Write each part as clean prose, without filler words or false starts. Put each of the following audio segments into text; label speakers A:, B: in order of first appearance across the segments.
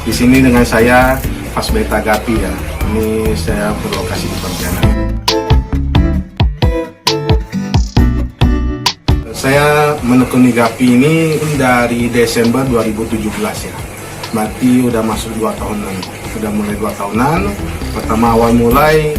A: Di sini dengan saya Fasbeta Gapi ya. Ini saya berlokasi di Pontianak. Saya menekuni Gapi ini dari Desember 2017 ya. Berarti udah masuk 2 tahunan. Udah mulai 2 tahunan. Pertama awal mulai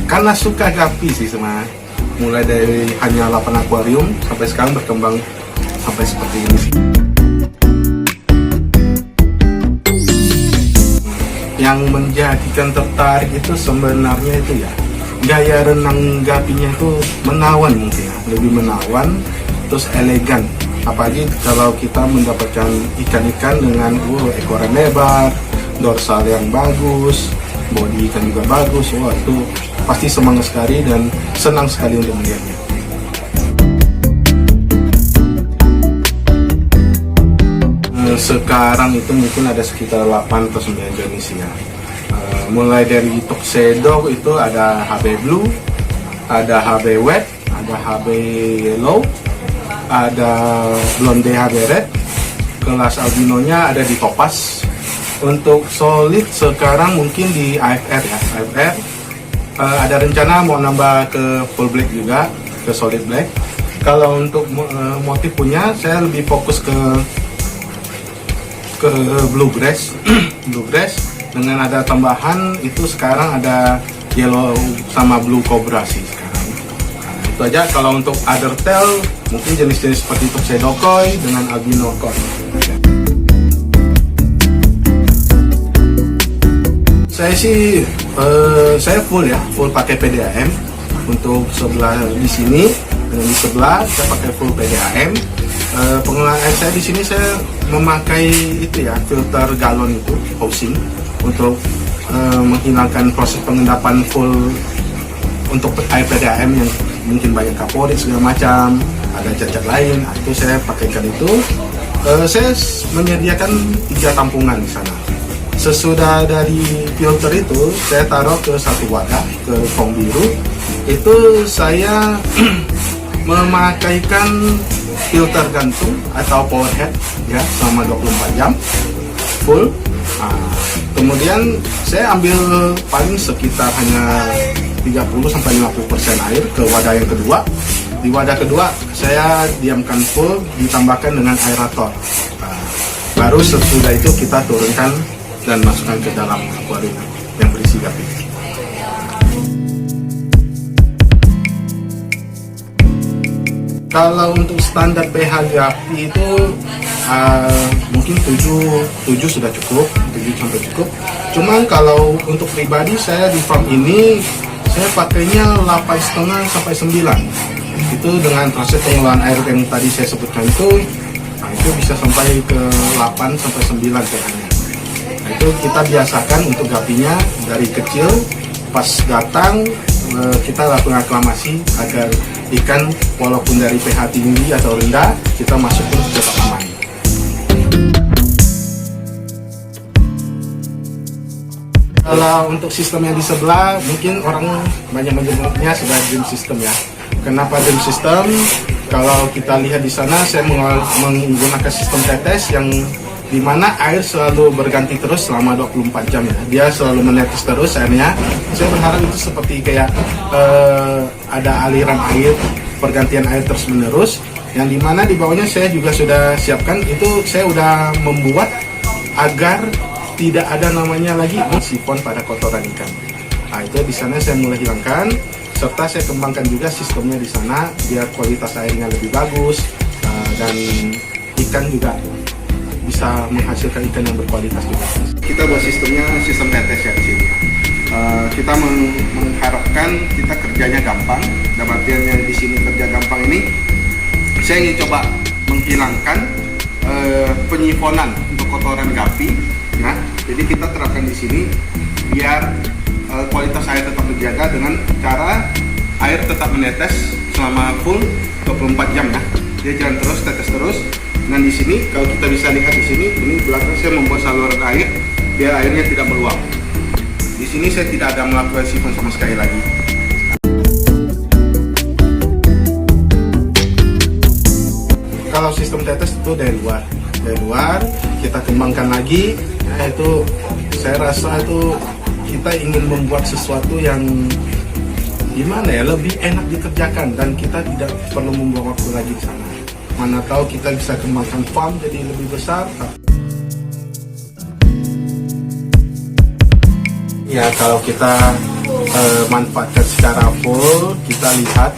A: karena suka Gapi sih sama. Mulai dari hanya 8 akuarium sampai sekarang berkembang sampai seperti ini sih. Yang menjadikan tertarik itu sebenarnya itu ya gaya renang Gapinya itu menawan mungkin ya, lebih menawan terus elegan, apalagi kalau kita mendapatkan ikan-ikan dengan ekoran lebar, dorsal yang bagus, body ikan juga bagus. Wah, itu pasti semangat sekali dan senang sekali untuk melihatnya. Sekarang itu mungkin ada sekitar 8 atau 9 jenis ya. Mulai dari Tuxedo itu ada HB Blue, ada HB Wet, ada HB Yellow, ada Blonde HB Red. Kelas albinonya ada di Topaz. Untuk solid sekarang mungkin di AFR ya. AFR ada rencana mau nambah ke full black juga, ke solid black. Kalau untuk motif punya saya lebih fokus ke bluegrass. Bluegrass dengan ada tambahan itu sekarang ada yellow sama blue cobra sih sekarang. Nah, itu aja. Kalau untuk other tail mungkin jenis-jenis seperti Tuxedo koi dengan albino koi. Saya sih saya full pakai PDAM. Untuk sebelah di sini dan di sebelah saya pakai full PDAM. Pengelolaan air saya di sini saya memakai itu ya, filter galon itu housing untuk menghilangkan proses pengendapan full untuk air PDAM yang mungkin banyak kaporit segala macam, ada cacat lain. Itu saya pakaikan itu. Saya menyediakan 3 tampungan di sana. Sesudah dari filter itu saya taruh ke satu wadah, ke foam biru. Itu saya memakaikan filter gantung atau power head ya selama 24 jam full. Kemudian saya ambil paling sekitar hanya 30-50% air ke wadah yang kedua. Di wadah kedua saya diamkan full, ditambahkan dengan aerator. Baru sesudah itu kita turunkan dan masukkan ke dalam akuarium yang berisi Gapi. Kalau untuk standar pH Gapi itu mungkin 7 sudah cukup, 7 sampai cukup. Cuman kalau untuk pribadi saya di farm ini saya pakainya 8,5 sampai 9. Itu dengan proses pengelolaan air yang tadi saya sebutkan itu bisa sampai ke 8 sampai 9 pH-nya. Nah, itu kita biasakan untuk Gapinya dari kecil, pas datang kita lakukan aklamasi agar ikan walaupun dari pH tinggi atau rendah kita masuk pun tetap aman. Kalau untuk sistem yang di sebelah mungkin orang banyak menyebutnya sebagai dream system ya. Kenapa dream system? Kalau kita lihat di sana saya menggunakan sistem tetes yang dimana air selalu berganti terus selama 24 jam ya. Dia selalu menetes terus airnya. Saya berharap itu seperti kayak ada aliran air, pergantian air terus menerus. Yang dimana di bawahnya saya juga sudah siapkan, itu saya udah membuat agar tidak ada namanya lagi sifon pada kotoran ikan. Nah, itu di sana saya mulai hilangkan, serta saya kembangkan juga sistemnya di sana biar kualitas airnya lebih bagus dan ikan juga bisa menghasilkan ikan yang berkualitas juga. Kita buat sistemnya sistem tetes ya di sini. Kita mengharapkan kita kerjanya gampang. Dan artinya di sini kerja gampang ini, saya ingin coba menghilangkan penyifonan untuk kotoran Gapi. Ya, jadi kita terapkan di sini biar kualitas air tetap terjaga dengan cara air tetap menetes selama full 24 jam ya. Dia jalan terus, tetes terus. Dan di sini kalau kita bisa lihat di sini, ini belakang saya membuat saluran air biar airnya tidak meluap. Di sini saya tidak ada melakukan sifon sama sekali lagi. Kalau sistem tetes itu dari luar kita kembangkan lagi. Nah, itu saya rasa itu kita ingin membuat sesuatu yang gimana ya, lebih enak dikerjakan dan kita tidak perlu membuang waktu lagi di sana. Mana tahu kita bisa kembangkan farm jadi lebih besar. Ya kalau kita manfaatkan secara full, kita lihat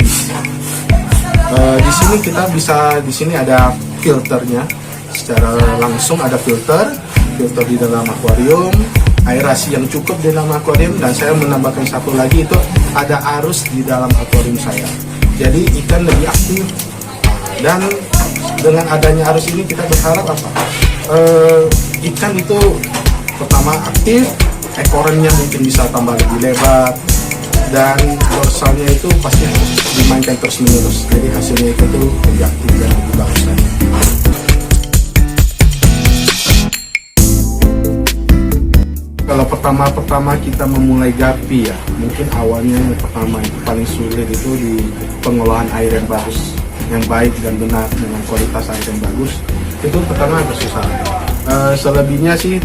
A: di sini kita bisa, di sini ada filternya, secara langsung ada filter di dalam akuarium, aerasi yang cukup di dalam akuarium, dan saya menambahkan satu lagi, itu ada arus di dalam akuarium saya. Jadi ikan lebih aktif, dan dengan adanya arus ini kita berharap apa? Ikan itu pertama aktif, ekornya mungkin bisa tambah lebih lebar, dan dorsalnya itu pasti harus dimainkan terus menerus. Jadi hasilnya itu lebih aktif dan lebih bagus lagi. Kalau pertama kita memulai gapi ya, mungkin awalnya yang pertama itu paling sulit itu di pengolahan air yang bagus, yang baik dan benar dengan kualitas air yang bagus. Itu pertama agak susah. Selebihnya sih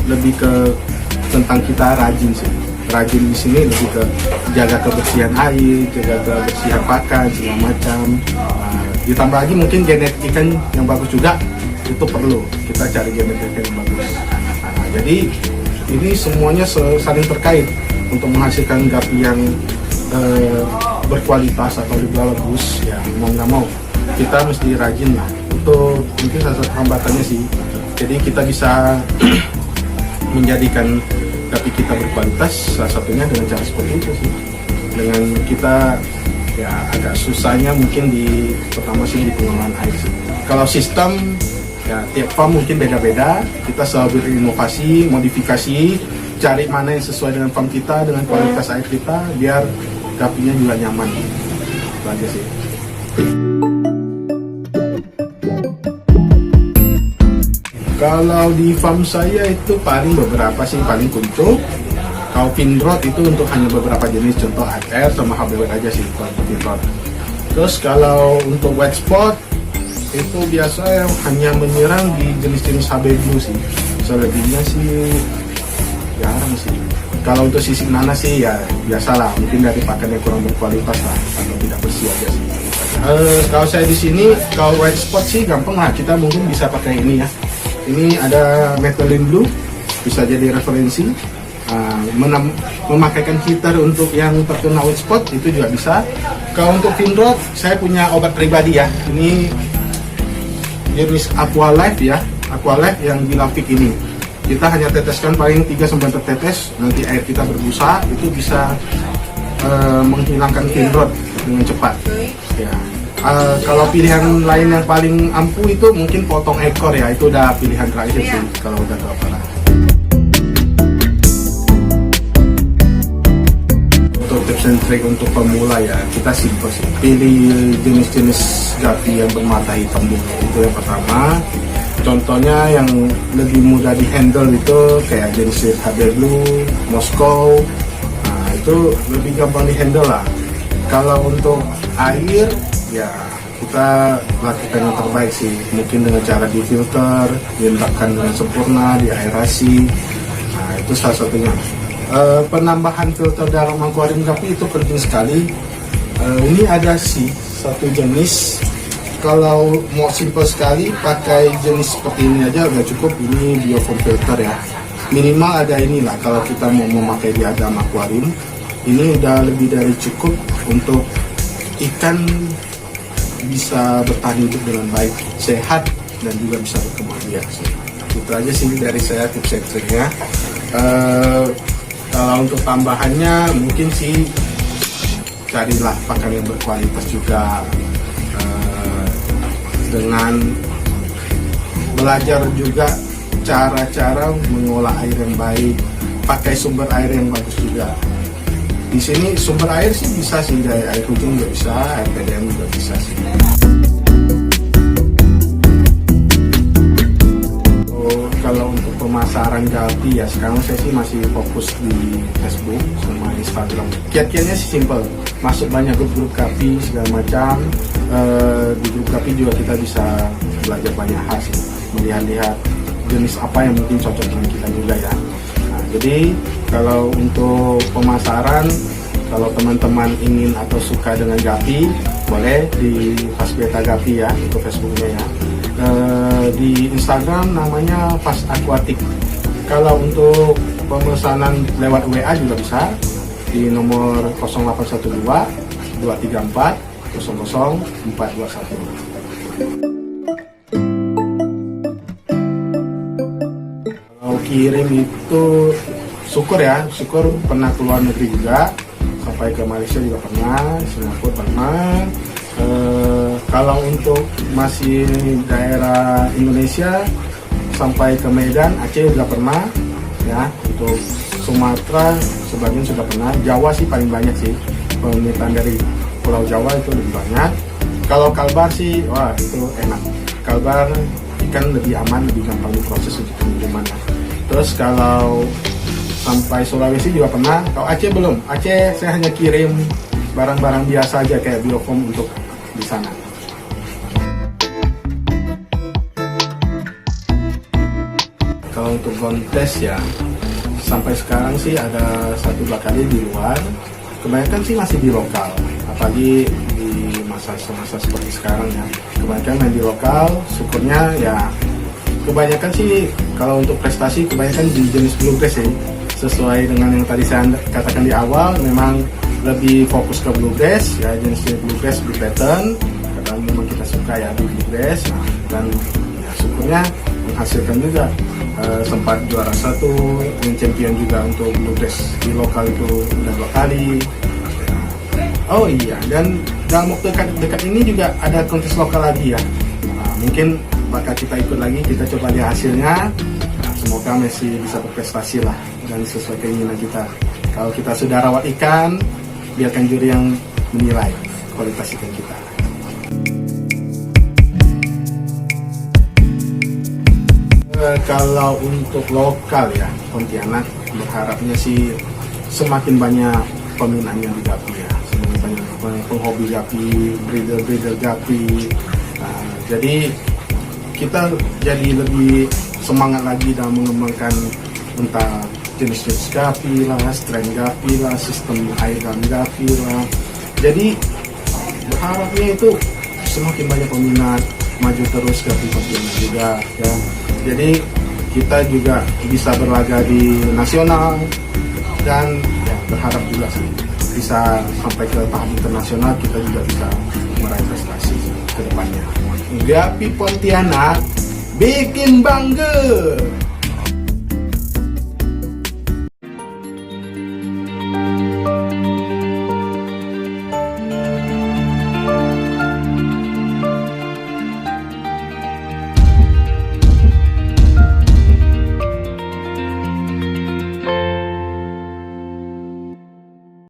A: lebih ke tentang kita rajin sih. Rajin di sini lebih ke jaga kebersihan air, jaga kebersihan pakan segala macam. Ditambah lagi mungkin genetik ikan yang bagus juga, itu perlu kita cari genetik ikan yang bagus. Jadi ini semuanya saling terkait untuk menghasilkan gapi yang berkualitas atau lebih bagus. Ya mau nggak mau kita mesti rajin lah. Untuk mungkin salah satu hambatannya sih. Jadi kita bisa menjadikan gapi kita berkualitas salah satunya dengan cara seperti itu sih. Dengan kita ya agak susahnya mungkin pertama sih di pengolahan air sih. Kalau sistem ya tiap farm mungkin beda-beda. Kita selalu berinovasi, modifikasi, cari mana yang sesuai dengan farm kita, dengan kualitas air kita, biar gapinya juga nyaman. Itu aja sih. Kalau di farm saya itu paling beberapa sih, paling kuncup. Kalau finrod itu untuk hanya beberapa jenis, contoh AR sama HB White aja sih kalau finrod. Terus kalau untuk white spot itu biasa hanya menyerang di jenis-jenis HB Blue sih. Selebihnya sih jarang sih. Kalau untuk sisik nanas sih ya biasalah, mungkin dari pakannya kurang berkualitas lah atau tidak bersih aja sih. Kalau saya di sini, kalau white spot sih gampang lah, kita mungkin bisa pakai ini ya. Ini ada Methylene Blue, bisa jadi referensi. Memakaikan heater untuk yang terkena white spot itu juga bisa. Kalau untuk finrod, saya punya obat pribadi ya. Ini jenis Aqualife ya, Aqualife yang dilapik ini. Kita hanya teteskan paling 3-4 tetes, nanti air kita berbusa, itu bisa menghilangkan finrod dengan cepat. Ya. Kalau pilihan lain yang paling ampuh itu mungkin potong ekor ya, itu udah pilihan terakhir sih kalau udah kelaparan. Untuk tips and trick untuk pemula ya, kita simpel sih. Pilih jenis-jenis gapi yang bermata hitam dulu, itu yang pertama. Contohnya yang lebih mudah di handle itu kayak jenis HB Blue, Moskow, nah itu lebih gampang di handle lah. Kalau untuk air ya kita lakukan yang terbaik sih, mungkin dengan cara difilter, diletakkan dengan sempurna, diaerasi. Nah itu salah satunya. Penambahan filter dalam akuarium gapi itu penting sekali. Ini ada sih satu jenis, kalau mau simple sekali pakai jenis seperti ini aja udah cukup. Ini biofoam filter ya, minimal ada inilah. Kalau kita mau memakai di dalam akuarium, ini udah lebih dari cukup untuk ikan bisa bertahan hidup dengan baik, sehat, dan juga bisa berkembang biak. Itu aja sih dari saya tips and triknya. Kalau untuk tambahannya mungkin sih carilah pakan yang berkualitas juga, dengan belajar juga cara-cara mengolah air yang baik, pakai sumber air yang bagus juga. Di sini sumber air sih bisa sih, dari air hujan juga bisa, air PDAM juga bisa sih. Kalau untuk pemasaran gapi ya sekarang saya sih masih fokus di Facebook sama Instagram. Kiat-kiatnya sih simple, masuk banyak grup-grup gapi segala macam. Di grup gapi juga kita bisa belajar banyak hal sih, melihat-lihat jenis apa yang mungkin cocok dengan kita juga ya. Nah, jadi kalau untuk pemasaran, kalau teman-teman ingin atau suka dengan Gapi, boleh di Fasbeta Gapi ya, untuk Facebooknya ya. Di Instagram namanya Fas Aquatic. Kalau untuk pemesanan lewat WA juga bisa di nomor 0812 234 00421. Kalau kirim itu syukur ya, syukur pernah keluar negeri juga, sampai ke Malaysia juga pernah, Singapura pernah. Kalau untuk masih daerah Indonesia sampai ke Medan, Aceh juga pernah ya. Untuk Sumatera sebagian sudah pernah. Jawa sih paling banyak sih, permintaan dari Pulau Jawa itu lebih banyak. Kalau Kalbar sih, wah itu enak. Kalbar ikan lebih aman, lebih gampang diproses untuk pengirimannya. Terus kalau sampai Sulawesi juga pernah. Kalau Aceh belum. Aceh saya hanya kirim barang-barang biasa aja kayak biofoam untuk di sana. Kalau untuk kontes ya, sampai sekarang sih ada 1-2 kali di luar. Kebanyakan sih masih di lokal, apalagi di masa-masa seperti sekarang ya. Kebanyakan main di lokal, syukurnya ya. Kebanyakan sih kalau untuk prestasi kebanyakan di jenis bluegrass ya. Sesuai dengan yang tadi saya katakan di awal, memang lebih fokus ke bluegrass ya, jenis bluegrass, blue pattern. Karena memang kita suka ya di bluegrass, nah, dan ya, syukurnya menghasilkan juga. Sempat juara 1, yang champion juga untuk bluegrass di lokal itu udah 2 kali. Oh iya, dan dalam waktu dekat ini juga ada kontes lokal lagi ya. Nah, mungkin bakal kita ikut lagi, kita coba lihat hasilnya. Nah, semoga masih bisa berprestasi lah dan sesuai keinginan kita. Kalau kita sudah rawat ikan, biarkan juri yang menilai kualitas ikan kita. Kalau untuk lokal ya, Pontianak berharapnya sih semakin banyak peminatnya di Gapi ya, semakin banyak penghobi Gapi, breeder Gapi. Nah, jadi kita jadi lebih semangat lagi dalam mengembangkan entah jenis-jenis Gapi lah, strain Gapi lah, sistem air dalam Gapi lah. Jadi berharapnya itu semakin banyak peminat, maju terus Gapi Pontianak juga ya. Jadi kita juga bisa berlaga di nasional dan ya, berharap juga sih bisa sampai ke tahap internasional, kita juga bisa meraih prestasi ke depannya. Gapi Pontianak bikin bangga.